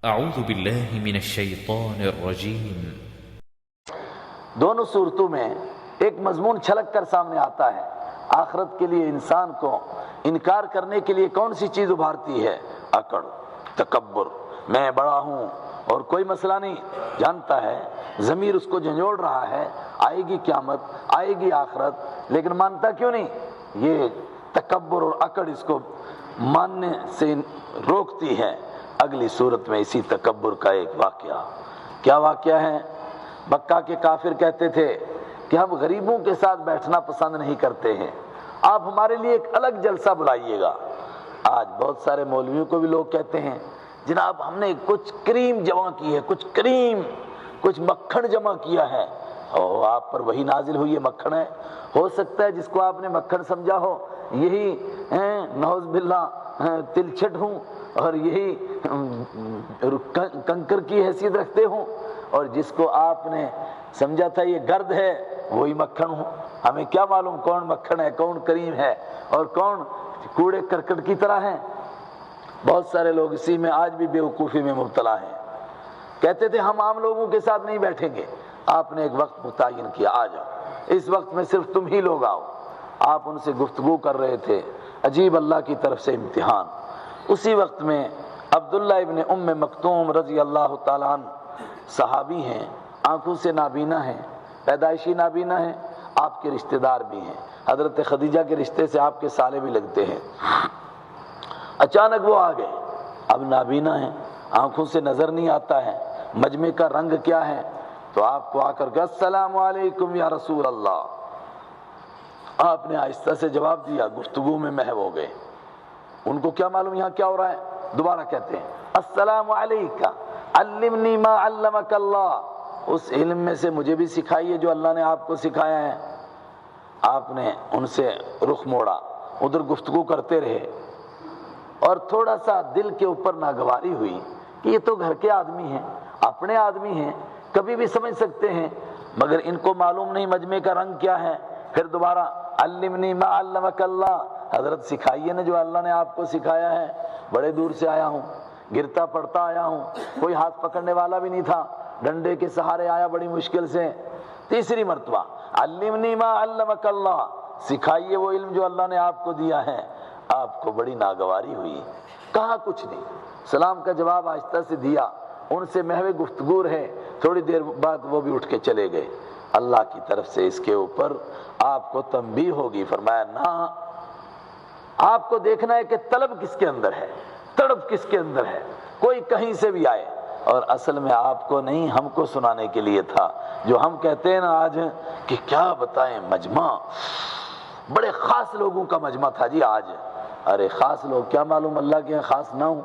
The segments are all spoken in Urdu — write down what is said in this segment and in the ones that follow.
اعوذ باللہ من الشیطان الرجیم۔ دونوں صورتوں میں ایک مضمون چھلک کر سامنے آتا ہے۔ آخرت کے لیے انسان کو انکار کرنے کے لیے کون سی چیز ابھارتی ہے؟ اکڑ، تکبر، میں بڑا ہوں اور کوئی مسئلہ نہیں، جانتا ہے ضمیر اس کو جھنجھوڑ رہا ہے، آئے گی قیامت، آئے گی آخرت، لیکن مانتا کیوں نہیں؟ یہ تکبر اور اکڑ اس کو ماننے سے روکتی ہے۔ اگلی صورت میں اسی تکبر کا ایک واقعہ، کیا واقعہ ہے؟ مکہ کے کافر کہتے تھے کہ ہم غریبوں کے ساتھ بیٹھنا پسند نہیں کرتے ہیں، آپ ہمارے لیے ایک الگ جلسہ بلائیے گا۔ آج بہت سارے مولویوں کو بھی لوگ کہتے ہیں جناب ہم نے کچھ کریم جمع کی ہے، کچھ کریم، کچھ مکھن جمع کیا ہے، اور آپ پر وہی نازل ہوئی ہے، مکھن ہے۔ ہو سکتا ہے جس کو آپ نے مکھن سمجھا ہو یہی نعوذ باللہ تلچھٹ ہوں، اور یہی کنکر کی حیثیت رکھتے ہوں، اور جس کو آپ نے سمجھا تھا یہ گرد ہے وہی مکھن ہوں۔ ہمیں کیا معلوم کون مکھن ہے، کون کریم ہے، اور کون کوڑے کرکٹ کی طرح ہے۔ بہت سارے لوگ اسی میں آج بھی بیوقوفی میں مبتلا ہیں۔ کہتے تھے ہم عام لوگوں کے ساتھ نہیں بیٹھیں گے، آپ نے ایک وقت متعین کیا، آ جاؤ، اس وقت میں صرف تم ہی لوگ آؤ۔ آپ ان سے گفتگو کر رہے تھے، عجیب اللہ کی طرف سے امتحان۔ اسی وقت میں عبداللہ ابن ام مکتوم رضی اللہ تعالیٰ عنہ صحابی ہیں، آنکھوں سے نابینا ہیں، پیدائشی نابینا ہیں، آپ کے رشتہ دار بھی ہیں، حضرت خدیجہ کے رشتے سے آپ کے سالے بھی لگتے ہیں۔ اچانک وہ آ گئے، اب نابینا ہیں، آنکھوں سے نظر نہیں آتا ہے، مجمع کا رنگ کیا ہے، تو آپ کو آ کر کہ السلام علیکم یا رسول اللہ، آپ نے آہستہ سے جواب دیا، گفتگو میں محو ہو گئے۔ ان کو کیا معلوم یہاں کیا ہو رہا ہے؟ دوبارہ کہتے ہیں السلام علیکم علمنی ما علمک اللہ، اس علم میں سے مجھے بھی سکھائیے جو اللہ نے آپ کو سکھایا ہے۔ آپ نے ان سے رخ موڑا، ادھر گفتگو کرتے رہے، اور تھوڑا سا دل کے اوپر ناگواری ہوئی کہ یہ تو گھر کے آدمی ہیں، اپنے آدمی ہیں، کبھی بھی سمجھ سکتے ہیں، مگر ان کو معلوم نہیں مجمع کا رنگ کیا ہے۔ پھر دوبارہ علمنی ما علمک اللہ، حضرت سکھائیے نا جو اللہ نے آپ کو سکھایا ہے، بڑے دور سے آیا ہوں، گرتا پڑتا آیا ہوں، کوئی ہاتھ پکڑنے والا بھی نہیں تھا، ڈنڈے کے سہارے آیا بڑی مشکل سے۔ تیسری مرتبہ علمنی ما علمک اللہ، سکھائیے وہ علم جو اللہ نے آپ کو دیا ہے۔ آپ کو بڑی ناگواری ہوئی، کہا کچھ نہیں، سلام کا جواب آہستہ سے دیا، ان سے محو گفتگو رہے، تھوڑی دیر بعد وہ بھی اٹھ کے چلے گئے۔ اللہ کی طرف سے اس کے اوپر آپ کو تنبیہ ہوگی، فرمایا نہ، آپ کو دیکھنا ہے کہ طلب کس کے اندر ہے، تڑپ کس کے اندر ہے، کوئی کہیں سے بھی آئے، اور اصل میں آپ کو نہیں ہم کو سنانے کے لیے تھا، جو ہم کہتے ہیں نا آج کہ کیا بتائیں مجمع، بڑے خاص لوگوں کا مجمع تھا جی آج۔ ارے خاص لوگ کیا معلوم اللہ کے خاص نہ ہوں،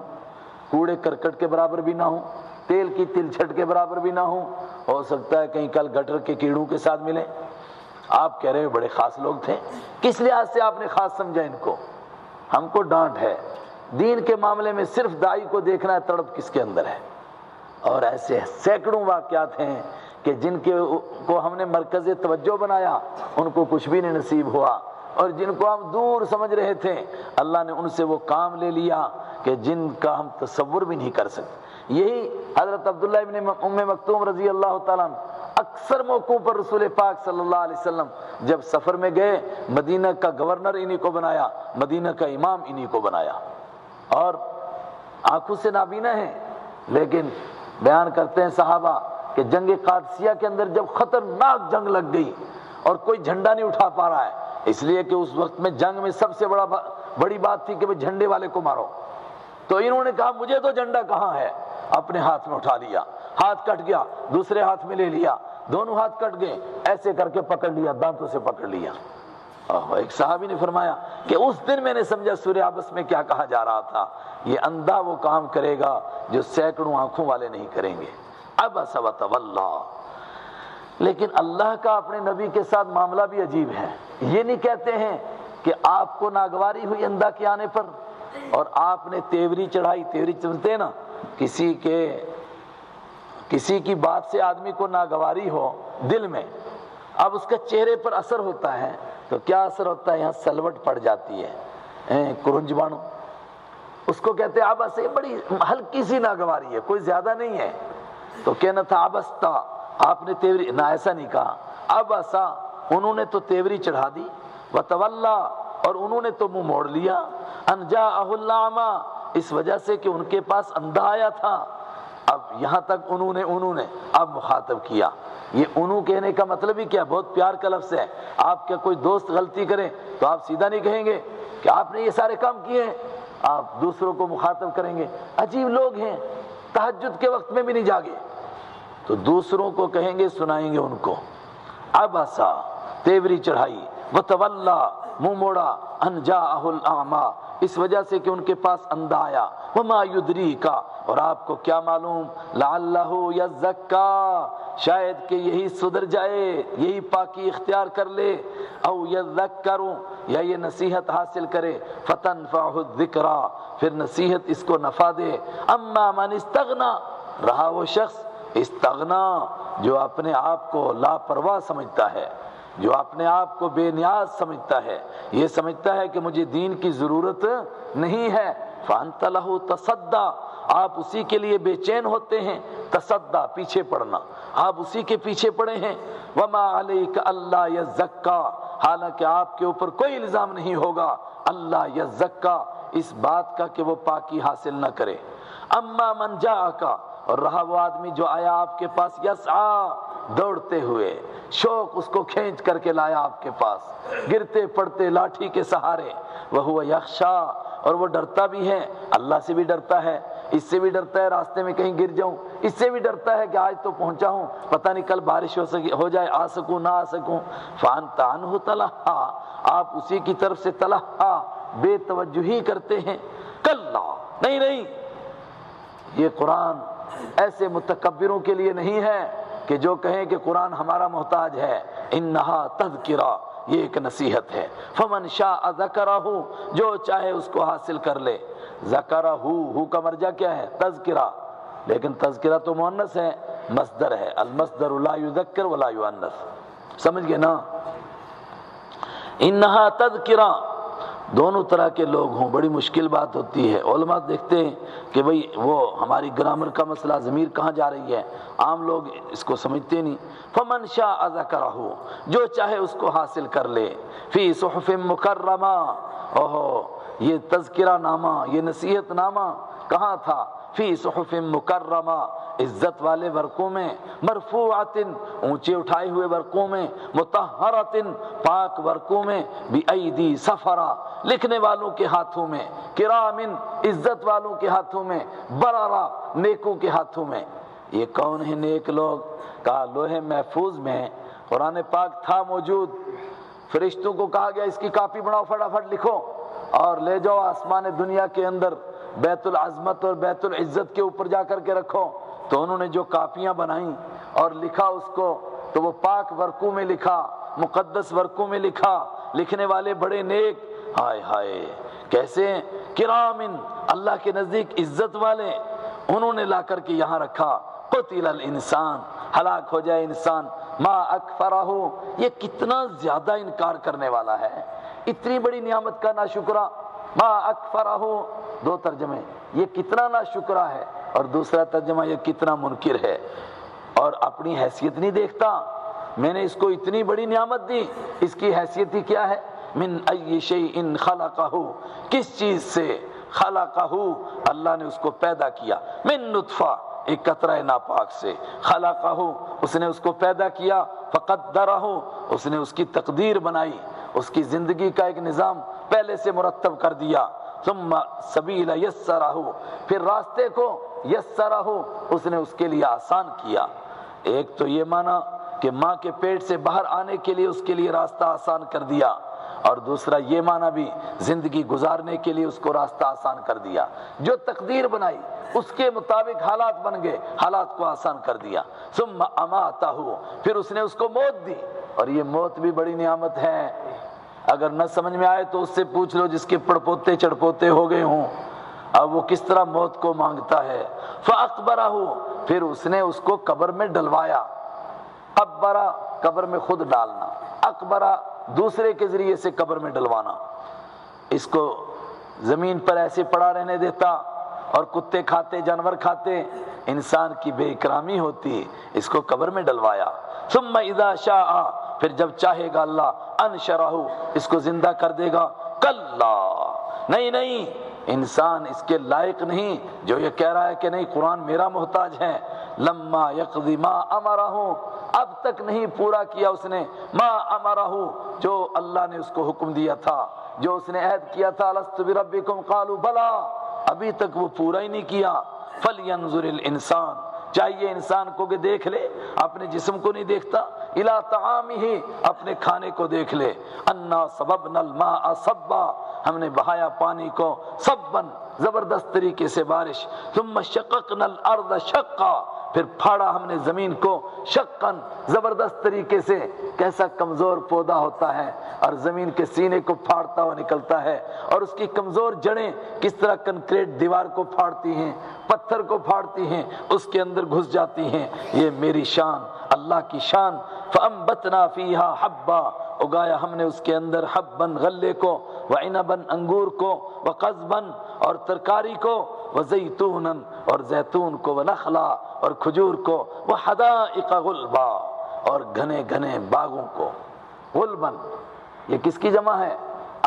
کوڑے کرکٹ کے برابر بھی نہ ہوں، تیل کی تلچھٹ کے برابر بھی نہ ہوں، ہو سکتا ہے کہیں کل گٹر کے کیڑوں کے ساتھ ملے۔ آپ کہہ رہے بڑے خاص لوگ تھے، کس لحاظ سے آپ نے خاص سمجھا ان کو؟ ہم کو ڈانٹ ہے، دین کے معاملے میں صرف دائی کو دیکھنا ہے تڑپ کس کے اندر ہے۔ اور ایسے سینکڑوں واقعات ہیں کہ جن کے کو ہم نے مرکز توجہ بنایا ان کو کچھ بھی نہیں نصیب ہوا، اور جن کو ہم دور سمجھ رہے تھے اللہ نے ان سے وہ کام لے لیا کہ جن کا ہم تصور بھی نہیں کر سکتے۔ یہی حضرت عبداللہ ابن ام مکتوم رضی اللہ تعالیٰ عنہ اکثر موقعوں پر رسول پاک صلی اللہ علیہ وسلم جب سفر میں گئے، مدینہ کا گورنر انہی کو بنایا، مدینہ کا امام انہی کو بنایا، اور آنکھوں سے نابینا ہیں، لیکن بیان کرتے ہیں صحابہ کہ جنگ قادسیہ کے اندر جب خطرناک جنگ لگ گئی اور کوئی جھنڈا نہیں اٹھا پا رہا ہے، اس لیے کہ اس وقت میں جنگ میں سب سے بڑی بات تھی کہ وہ جھنڈے والے کو مارو، تو انہوں نے کہا مجھے تو جھنڈا کہاں ہے، اپنے ہاتھ میں اٹھا لیا، ہاتھ کٹ گیا، دوسرے ہاتھ میں لے لیا، دونوں ہاتھ کٹ گئے، ایسے کر کے پکڑ لیا، دانتوں سے پکڑ لیا۔ ایک صحابی نے فرمایا کہ اس دن میں نے سمجھا سورہ عبس میں کیا کہا جا رہا تھا، یہ اندھا وہ کام کرے گا جو سینکڑوں آنکھوں والے نہیں کریں گے۔ عبس وتولی، لیکن اللہ کا اپنے نبی کے ساتھ معاملہ بھی عجیب ہے۔ یہ نہیں کہتے ہیں کہ آپ کو ناگواری ہوئی اندھا کے آنے پر اور آپ نے تیوری چڑھائی، تیوری چلتے ہیں نا، کسی کی بات سے آدمی کو ناگواری ہو دل میں، اب اس کا چہرے پر اثر ہوتا ہے، تو کیا اثر ہوتا ہے؟ یہاں سلوٹ پڑ جاتی ہے، کرنج بانو، اس کو کہتے ہیں عبس، یہ بڑی ہلکی سی ناگواری ہے، کوئی زیادہ نہیں ہے. تو کہنا تھا عبستا، آپ نے تیوری، نہ ایسا نہیں کہا. عبسا، انہوں نے تو تیوری چڑھا دی. وتولا، اور انہوں نے تو منہ موڑ لیا. ان جاءہ الاعمی، اس وجہ سے کہ ان کے پاس اندھا آیا تھا. اب یہاں تک انہوں نے اب مخاطب کیا. یہ انہوں کہنے کا مطلب ہی کیا؟ بہت پیار کا لفظ ہے. آپ کا کوئی دوست غلطی کرے تو آپ سیدھا نہیں کہیں گے کہ آپ نے یہ سارے کام کیے ہیں، آپ دوسروں کو مخاطب کریں گے. عجیب لوگ ہیں، تہجد کے وقت میں بھی نہیں جاگے، تو دوسروں کو کہیں گے، سنائیں گے ان کو. عبسا، تیوری چڑھائی. وتولا، منہ موڑا. ان جاءہ الاعمی، اس وجہ سے کہ ان کے پاس اندھا آیا. وما یدریکا، اور آپ کو کیا معلوم، لعلہ یزکا، شاید کہ یہی سدھر جائے، یہی پاکی اختیار کر لے. او یذکر، یا یہ نصیحت حاصل کرے. فتنفعہ الذکریٰ، پھر نصیحت اس کو نفع دے. اما من استغنا، رہا وہ شخص استغنا جو اپنے آپ کو لاپرواہ سمجھتا ہے، جو اپنے آپ کو بے نیاز سمجھتا ہے، یہ سمجھتا ہے کہ مجھے دین کی ضرورت نہیں ہے. فانت لہ تصدی، آپ اسی کے لیے بے چین ہوتے ہیں. تصدی، پیچھے پڑنا، آپ اسی کے پیچھے پڑے ہیں. وما علیک الا یزکا، حالانکہ آپ کے اوپر کوئی الزام نہیں ہوگا اللہ یزکا، اس بات کا کہ وہ پاکی حاصل نہ کرے. اما من جاءکا، اور رہا وہ آدمی جو آیا آپ کے پاس، یسعی، دوڑتے ہوئے، شوق اس کو کھینچ کر کے لایا آپ کے پاس، گرتے پڑتے لاٹھی کے سہارے. وہو یخشا، اور وہ ڈرتا بھی ہے، اللہ سے بھی ڈرتا ہے، اس سے بھی ڈرتا ہے راستے میں کہیں گر جاؤں، اس سے بھی ڈرتا ہے کہ آج تو پہنچا ہوں، پتہ نہیں کل بارش ہو جائے، آ سکوں نہ آ سکوں. فانت عنہ تلہا، آپ اسی کی طرف سے تلہا، بے توجہی کرتے ہیں. کلا، نہیں، یہ قرآن ایسے متکبروں کے لیے نہیں ہے کہ جو کہیں کہ قرآن ہمارا محتاج ہے. انہا تذکرہ، یہ ایک نصیحت ہے. فمن شاء ذکرہ، جو چاہے اس کو حاصل کر لے. ذکرہ، ہو کا مرجع کیا ہے؟ تذکرہ، لیکن تذکرہ تو مؤنث ہے، مصدر ہے. المصدر لا یذکر ولا یؤنث، سمجھ گئے نا؟ انہا تذکرہ، دونوں طرح کے لوگ ہوں، بڑی مشکل بات ہوتی ہے. علماء دیکھتے ہیں کہ بھئی وہ ہماری گرامر کا مسئلہ، ضمیر کہاں جا رہی ہے، عام لوگ اس کو سمجھتے نہیں. فمن شاء ذکرہ، جو چاہے اس کو حاصل کر لے. فی صحف مکرمہ، یہ تذکرہ نامہ، یہ نصیحت نامہ کہاں تھا؟ فی صحف مکرمہ، عزت والے ورقوں میں. مرفوعۃ، اونچے اٹھائے ہوئے ورقوں میں. مطہرۃ، پاک ورقوں میں. بأیدی سفرہ، لکھنے والوں کے ہاتھوں میں. کرام، عزت والوں کے ہاتھوں میں. بررہ، نیکوں کے ہاتھوں میں. یہ کون ہیں نیک لوگ؟ کہا لوح محفوظ میں قرآن پاک تھا موجود، فرشتوں کو کہا گیا اس کی کاپی بناؤ، فٹافٹ لکھو اور لے جاؤ آسمان دنیا کے اندر، بیت العظمت اور بیت العزت کے اوپر جا کر کے رکھو. تو انہوں نے جو کاپیاں بنائیں اور لکھا اس کو، تو وہ پاک ورقوں میں لکھا، مقدس ورقوں میں لکھا. لکھنے والے بڑے نیک، ہائے ہائے کیسے؟ کرامن، اللہ کے نزدیک عزت والے، انہوں نے لا کر کے یہاں رکھا. قتل الانسان، ہلاک ہو جائے انسان. ما اکفرہ، یہ کتنا زیادہ انکار کرنے والا ہے، اتنی بڑی نعمت کا ناشکرہ. ما اکفرہ، دو ترجمے، یہ کتنا ناشکرہ ہے، اور دوسرا ترجمہ یہ کتنا منکر ہے. اور اپنی حیثیت نہیں دیکھتا، میں نے اس کو اتنی بڑی نعمت دی، اس کی حیثیت ہی کیا ہے؟ من ای شیء خلقہ، کس چیز سے؟ خلقہ، اللہ نے اس کو پیدا کیا. من نطفہ، ایک قطرہ ناپاک سے. خلقہ، اس نے اس کو پیدا کیا. فقدرہ، اس نے اس کی تقدیر بنائی، اس کی زندگی کا ایک نظام پہلے سے مرتب کر دیا. ثم سبیل یسرہ، پھر راستے کو یسرہ، اس نے اس کے لیے آسان کیا. ایک تو یہ مانا کہ ماں کے پیٹ سے باہر آنے کے لیے اس کے لیے راستہ آسان کر دیا، اور دوسرا یہ مانا بھی زندگی گزارنے کے لیے اس کو راستہ آسان کر دیا. جو تقدیر بنائی اس کے مطابق حالات بن گئے، حالات کو آسان کر دیا. ثم اماتہ، پھر اس نے اس کو موت دی. اور یہ موت بھی بڑی نعمت ہے. اگر نہ سمجھ میں آئے تو اس سے پوچھ لو جس کے پڑپوتے چڑپوتے ہو گئے ہوں، اب وہ کس طرح موت کو مانگتا ہے. فاقبرہ، پھر اس نے اس کو قبر میں ڈلوایا. قبرہ، قبر میں خود ڈالنا، اقبرہ دوسرے کے ذریعے سے قبر میں ڈلوانا. اس کو زمین پر ایسے پڑا رہنے دیتا اور کتے کھاتے جانور کھاتے، انسان کی بے اکرامی ہوتی، اس کو قبر میں ڈلوایا۔ ثم اذا شاء، پھر جب چاہے گا اللہ، انشرہ، اس کو زندہ کر دے گا۔ کلا، نہیں، انسان اس کے لائق نہیں جو یہ کہہ رہا ہے کہ نہیں قرآن میرا محتاج ہے۔ لما یقضی ما امرہ، اب تک نہیں پورا کیا اس نے ما امرہ، جو اللہ نے اس کو حکم دیا تھا، جو اس نے عہد کیا تھا الست بربکم قالوا بلا، ابھی تک وہ پورا ہی نہیں کیا۔ فلینظر الانسان، چاہیے انسان کو کہ دیکھ لے، اپنے جسم کو نہیں دیکھتا، الی طعامہ، اپنے کھانے کو دیکھ لے۔ انا صببنا الماء صبا، ہم نے بہایا پانی کو صباً، زبردست طریقے سے بارش۔ ثم شققنا الارض شقا، پھر پھاڑا ہم نے زمین کو شقاً، زبردست طریقے سے۔ کیسا کمزور پودا ہوتا ہے اور زمین کے سینے کو پھاڑتا ہوا نکلتا ہے، اور اس کی کمزور جڑیں کس طرح کنکریٹ دیوار کو پھاڑتی ہیں، پتھر کو پھاڑتی ہیں، اس کے اندر گھس جاتی ہیں۔ یہ میری شان، اللہ کی شان۔ فَأَنبَتْنَا فِيهَا حَبًّا، اگایا ہم نے اس کے اندر حبًّا، غلے کو، وعنبًا، انگور کو، وقضبًا، اور ترکاری کو، وزیتونًا، اور زیتون کو، ونخلا، اور کھجور کو، وحدائق غلبا، اور گھنے گھنے باغوں کو۔ غلبًا، یہ کس کی جمع ہے؟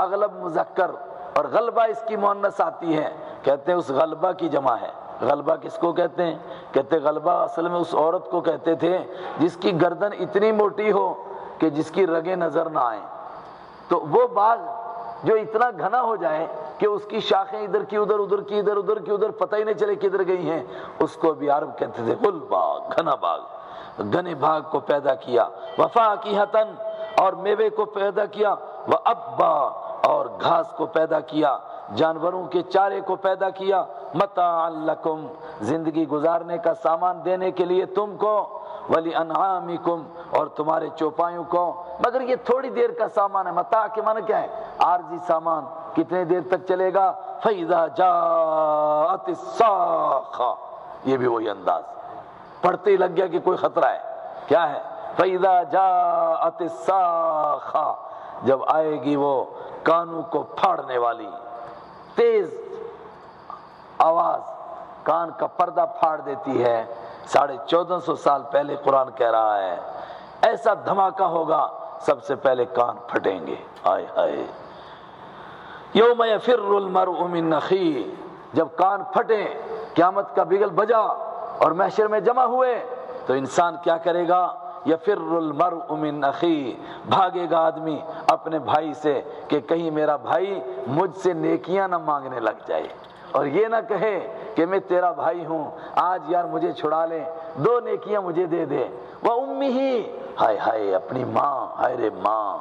اغلب مذکر، اور غلبہ اس کی مؤنث آتی ہے، کہتے ہیں اس غلبہ کی جمع ہے۔ غلبہ کس کو کہتے ہیں؟ کہتے غلبہ اصل میں اس عورت کو کہتے تھے جس کی گردن اتنی موٹی ہو کہ جس کی رگیں نظر نہ آئیں، تو وہ باغ جو اتنا گھنا ہو جائے کہ اس کی شاخیں ادھر کی ادھر، ادھر کی ادھر، ادھر کی ادھر، پتہ ہی نہیں چلے کدھر گئی ہیں، اس کو بھی عرب کہتے تھے غلبہ، گھنا باغ۔ گھنے باغ کو پیدا کیا، وفاکہۃً، اور میوے کو پیدا کیا، وابا، اور گھاس کو پیدا کیا، جانوروں کے چارے کو پیدا کیا، متاعا لکم، زندگی گزارنے کا سامان دینے کے لیے تم کو، ولانعامکم، اور تمہارے چوپایوں کو۔ مگر یہ تھوڑی دیر کا سامان ہے۔ متاع کے معنی کیا ہے؟ عارضی سامان، کتنے دیر تک چلے گا؟ فَإِذَا جَاءَتِ الصَّاخَّةُ، یہ بھی وہی انداز، پڑھتے ہی لگ گیا کہ کوئی خطرہ ہے۔ کیا ہے؟ فَإِذَا جَاءَتِ الصَّاخَّةُ، جب آئے گی وہ کانوں کو پھاڑنے والی تیز آواز، کان کا پردہ پھاڑ دیتی ہے۔ 1450 سال پہلے قرآن کہہ رہا ہے ایسا دھماکہ ہوگا، سب سے پہلے کان پھٹیں گے۔ ہائے ہائے، یوم یفر المرء من اخیہ، جب کان پھٹے، قیامت کا بگل بجا اور محشر میں جمع ہوئے، تو انسان کیا کرے گا؟ یفر المرء من اخیہ، بھاگے گا آدمی اپنے بھائی سے کہ کہیں میرا بھائی مجھ سے نیکیاں نہ مانگنے لگ جائے، اور یہ نہ کہے کہ میں تیرا بھائی ہوں، آج یار مجھے چھڑا لے، 2 نیکیاں مجھے دے دے۔ وَأُمِّهِ، ہائے ہائے اپنی ماں، ہائے رے ماں،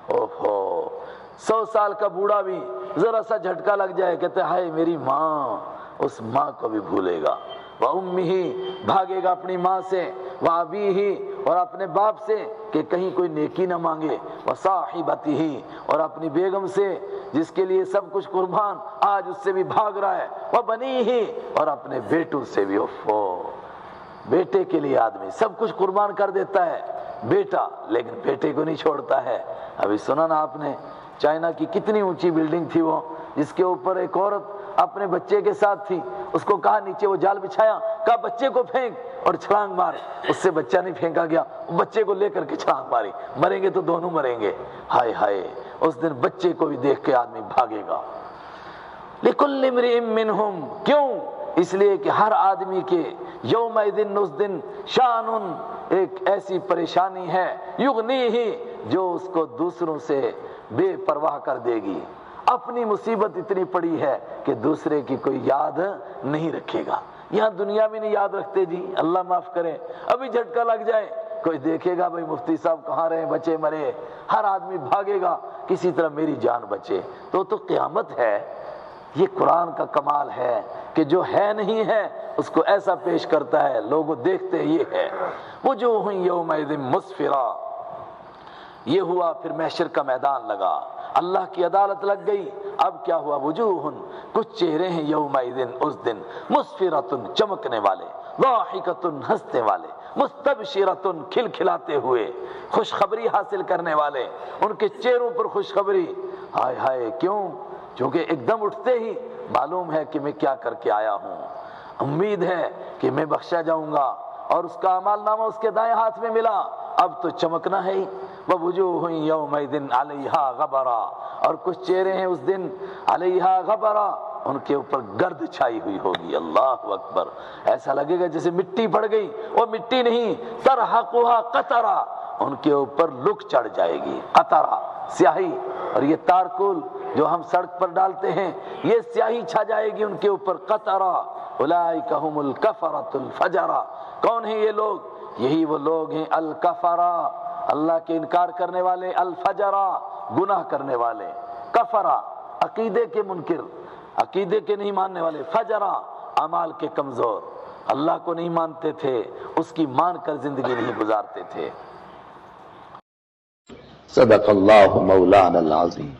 اوہو، 100 سال کا بوڑھا بھی ذرا سا جھٹکا لگ جائے کہتے ہائے میری ماں، اس ماں کو بھی بھولے گا۔ وَأُمِّهِ، بھاگے گا اپنی ماں سے، وَأَبِيهِ، اور اپنے باپ سے کہ کہیں کوئی نیکی نہ مانگے، وَصَاحِبَتِهِ، اور اپنی بیگم سے جس کے لیے سب کچھ قربان، آج اس سے بھی بھاگ رہا ہے، وَبَنِيهِ، اور اپنے بیٹوں سے بھی۔ بیٹے کے لیے آدمی سب کچھ قربان کر دیتا ہے، بیٹا، لیکن بیٹے کو نہیں چھوڑتا ہے۔ ابھی سنا نا آپ نے، چائنا کی کتنی اونچی بلڈنگ تھی وہ، جس کے اوپر ایک عورت اپنے بچے کے ساتھ تھی، اس کو کہا نیچے وہ جال بچھایا، کہا بچے کو پھینک اور چھلانگ مار، اس سے بچہ نہیں پھینکا گیا، بچے کو لے کر کے چھلانگ ماری، مریں گے تو دونوں مریں گے۔ ہائے ہائے، اس دن بچے کو بھی دیکھ کے آدمی بھاگے گا۔ لِكُلِّ امْرِئٍ مِّنْهُمْ، کیوں؟ اس لیے کہ ہر آدمی کے یومئذ، اس دن، شانٌ، ایک ایسی پریشانی ہے، یغنیہ، جو اس کو دوسروں سے بے پرواہ کر دے گی۔ اپنی مصیبت اتنی پڑی ہے کہ دوسرے کی کوئی یاد نہیں رکھے گا۔ یہاں دنیا میں نہیں یاد رکھتے جی، اللہ معاف کرے، ابھی جھٹکا لگ جائے کوئی دیکھے گا بھائی مفتی صاحب کہاں رہے، بچے مرے، ہر آدمی بھاگے گا کسی طرح میری جان بچے، تو قیامت ہے۔ یہ قرآن کا کمال ہے کہ جو ہے نہیں ہے اس کو ایسا پیش کرتا ہے، لوگوں دیکھتے یہ ہے۔ وجوہ یومئذ مسفرہ، یہ ہوا، پھر محشر کا میدان لگا، اللہ کی عدالت لگ گئی۔ اب کیا ہوا؟ وجوہ، کچھ چہرے ہیں یومئذ، اس دن، مسفرۃ، چمکنے والے، ضاحکۃ، ہنسنے والے، مستبشرۃ، کھلکھلاتے ہوئے، خوشخبری حاصل کرنے والے، ان کے چہروں پر خوشخبری۔ ہائے ہائے، کیوں؟ چونکہ ایک دم اٹھتے ہی معلوم ہے کہ میں کیا کر کے آیا ہوں، امید ہے کہ میں بخشا جاؤں گا، اور اس کا اعمال نامہ اس کے دائیں ہاتھ میں ملا، اب تو چمکنا ہے ہی۔ وَوُجُوهٌ يَوْمَئِذٍ عَلَيْهَا غَبَرَةٌ، اور کچھ چہرے ہیں اس دن عَلَيْهَا غَبَرَةٌ، ان کے اوپر گرد چھائی ہوئی ہوگی۔ اللہ اکبر، ایسا لگے گا جیسے مٹی پڑ گئی، وہ مٹی نہیں، تَرْحَقُهَا قَطَرَةٌ، ان کے اوپر لک چڑھ جائے گی، قطرہ سیاہی، اور یہ تارکول جو ہم سڑک پر ڈالتے ہیں یہ سیاہی چھا جائے گی ان کے اوپر، قطرہ۔ اولئک ھم الکفرۃ الفجرہ، کون ہیں یہ لوگ؟ یہی وہ لوگ ہیں الکفرہ، اللہ کے انکار کرنے والے، الفجرہ گناہ کرنے والے، کفرہ عقیدے کے منکر، عقیدے کے نہیں ماننے والے، فجرہ اعمال کے کمزور، اللہ کو نہیں مانتے تھے، اس کی مان کر زندگی نہیں گزارتے تھے۔ صدق اللہ مولانا العظیم۔